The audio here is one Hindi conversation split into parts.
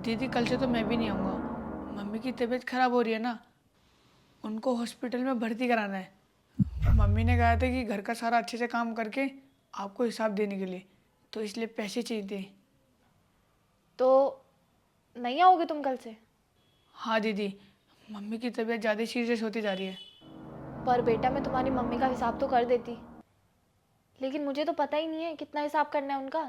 दीदी कल से तो मैं भी नहीं आऊँगा। मम्मी की तबीयत ख़राब हो रही है ना, उनको हॉस्पिटल में भर्ती कराना है। मम्मी ने कहा था कि घर का सारा अच्छे से काम करके आपको हिसाब देने के लिए, तो इसलिए पैसे चाहिए थे। तो नहीं आओगे तुम कल से? हाँ दीदी, मम्मी की तबीयत ज़्यादा सीरियस होती जा रही है। पर बेटा मैं तुम्हारी मम्मी का हिसाब तो कर देती, लेकिन मुझे तो पता ही नहीं है कितना हिसाब करना है उनका।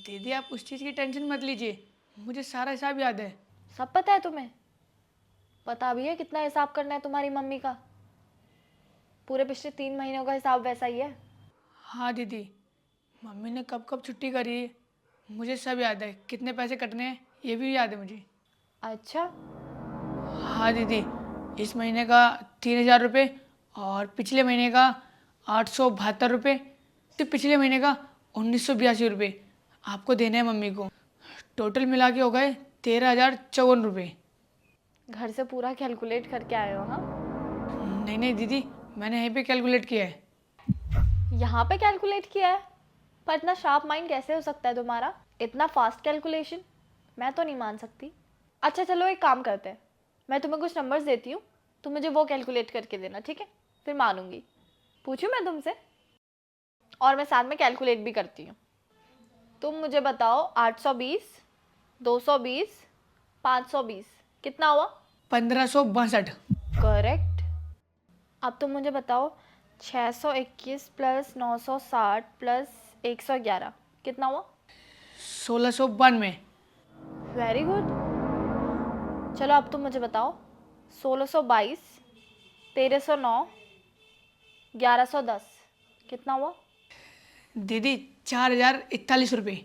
दीदी आप उस चीज़ की टेंशन मत लीजिए, मुझे सारा हिसाब याद है। सब पता है तुम्हें? पता भी है कितना हिसाब करना है तुम्हारी मम्मी का? पूरे पिछले 3 महीनों का हिसाब वैसा ही है। हाँ दीदी, मम्मी ने कब कब छुट्टी करी है मुझे सब याद है, कितने पैसे कटने हैं ये भी याद है मुझे। अच्छा। हाँ दीदी, इस महीने का 3,000 रुपये और पिछले महीने का 872 रुपये, तो पिछले महीने का 1,982 रुपये आपको देने हैं मम्मी को। टोटल मिला के हो गए 13,054 रुपये। घर से पूरा कैलकुलेट करके आए हो? हाँ। नहीं नहीं दीदी, मैंने यहीं पे कैलकुलेट किया है। यहाँ पे कैलकुलेट किया है? पर इतना शार्प माइंड कैसे हो सकता है तुम्हारा? इतना फास्ट कैलकुलेशन मैं तो नहीं मान सकती। अच्छा चलो एक काम करते हैं, मैं तुम्हें कुछ नंबर्स देती हूँ, तुम मुझे वो कैलकुलेट करके देना, ठीक है? फिर मानूंगी। पूछूँ मैं तुमसे? और मैं साथ में कैलकुलेट भी करती हूँ। तुम मुझे बताओ 820, 220, 520 कितना हुआ? 1,562। करेक्ट। अब तुम मुझे बताओ 621 प्लस 960 प्लस 111 कितना हुआ? 1,692। Very good. चलो अब तुम मुझे बताओ 1622, 1309, 1110 कितना हुआ? दीदी 4,041 रुपये।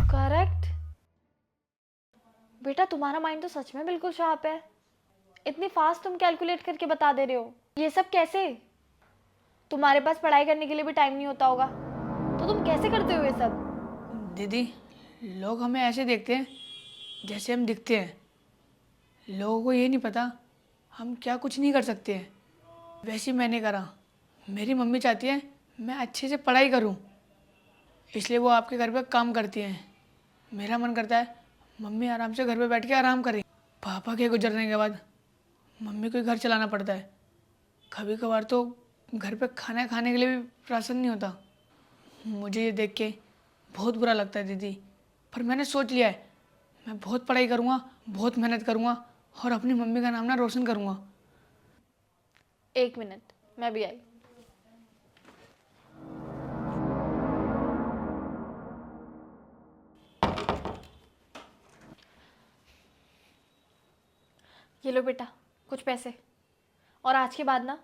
करेक्ट। बेटा तुम्हारा माइंड तो सच में बिल्कुल शार्प है। इतनी फास्ट तुम कैलकुलेट करके बता दे रहे हो, ये सब कैसे? तुम्हारे पास पढ़ाई करने के लिए भी टाइम नहीं होता होगा, तो तुम कैसे करते हो ये सब? दीदी लोग हमें ऐसे देखते हैं जैसे हम दिखते हैं, लोगों को ये नहीं पता हम क्या कुछ नहीं कर सकते हैं। वैसे ही मैंने करा, मेरी मम्मी चाहती है मैं अच्छे से पढ़ाई करूं, इसलिए वो आपके घर पे काम करती हैं। मेरा मन करता है मम्मी आराम से घर पे बैठ के आराम करें। पापा के गुजरने के बाद मम्मी को ही घर चलाना पड़ता है। कभी कभार तो घर पे खाना खाने के लिए भी राशन नहीं होता। मुझे ये देख के बहुत बुरा लगता है दीदी, पर मैंने सोच लिया है मैं बहुत पढ़ाई करूँगा, बहुत मेहनत करूँगा और अपनी मम्मी का नाम ना रोशन करूँगा। एक मिनट, मैं भी आई। ये लो बेटा कुछ पैसे, और आज के बाद ना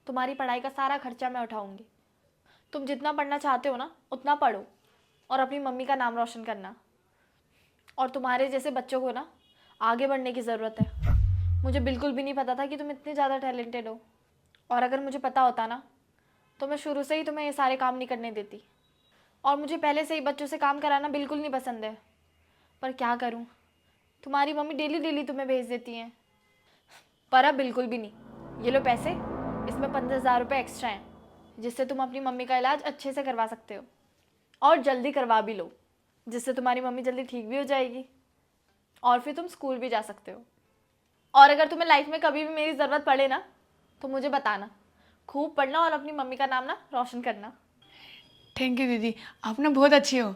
तुम्हारी पढ़ाई का सारा खर्चा मैं उठाऊंगी। तुम जितना पढ़ना चाहते हो ना उतना पढ़ो, और अपनी मम्मी का नाम रोशन करना। और तुम्हारे जैसे बच्चों को ना आगे बढ़ने की ज़रूरत है। मुझे बिल्कुल भी नहीं पता था कि तुम इतने ज़्यादा टैलेंटेड हो, और अगर मुझे पता होता ना तो मैं शुरू से ही तुम्हें ये सारे काम नहीं करने देती। और मुझे पहले से ही बच्चों से काम कराना बिल्कुल नहीं पसंद है, पर क्या करूँ, तुम्हारी मम्मी डेली डेली तुम्हें भेज देती हैं। पर अब बिल्कुल भी नहीं। ये लो पैसे, इसमें 15,000 रुपये एक्स्ट्रा हैं, जिससे तुम अपनी मम्मी का इलाज अच्छे से करवा सकते हो, और जल्दी करवा भी लो, जिससे तुम्हारी मम्मी जल्दी ठीक भी हो जाएगी, और फिर तुम स्कूल भी जा सकते हो। और अगर तुम्हें लाइफ में कभी भी मेरी ज़रूरत पड़े ना तो मुझे बताना। खूब पढ़ना और अपनी मम्मी का नाम ना रोशन करना। थैंक यू दीदी, आप ना बहुत अच्छी हो।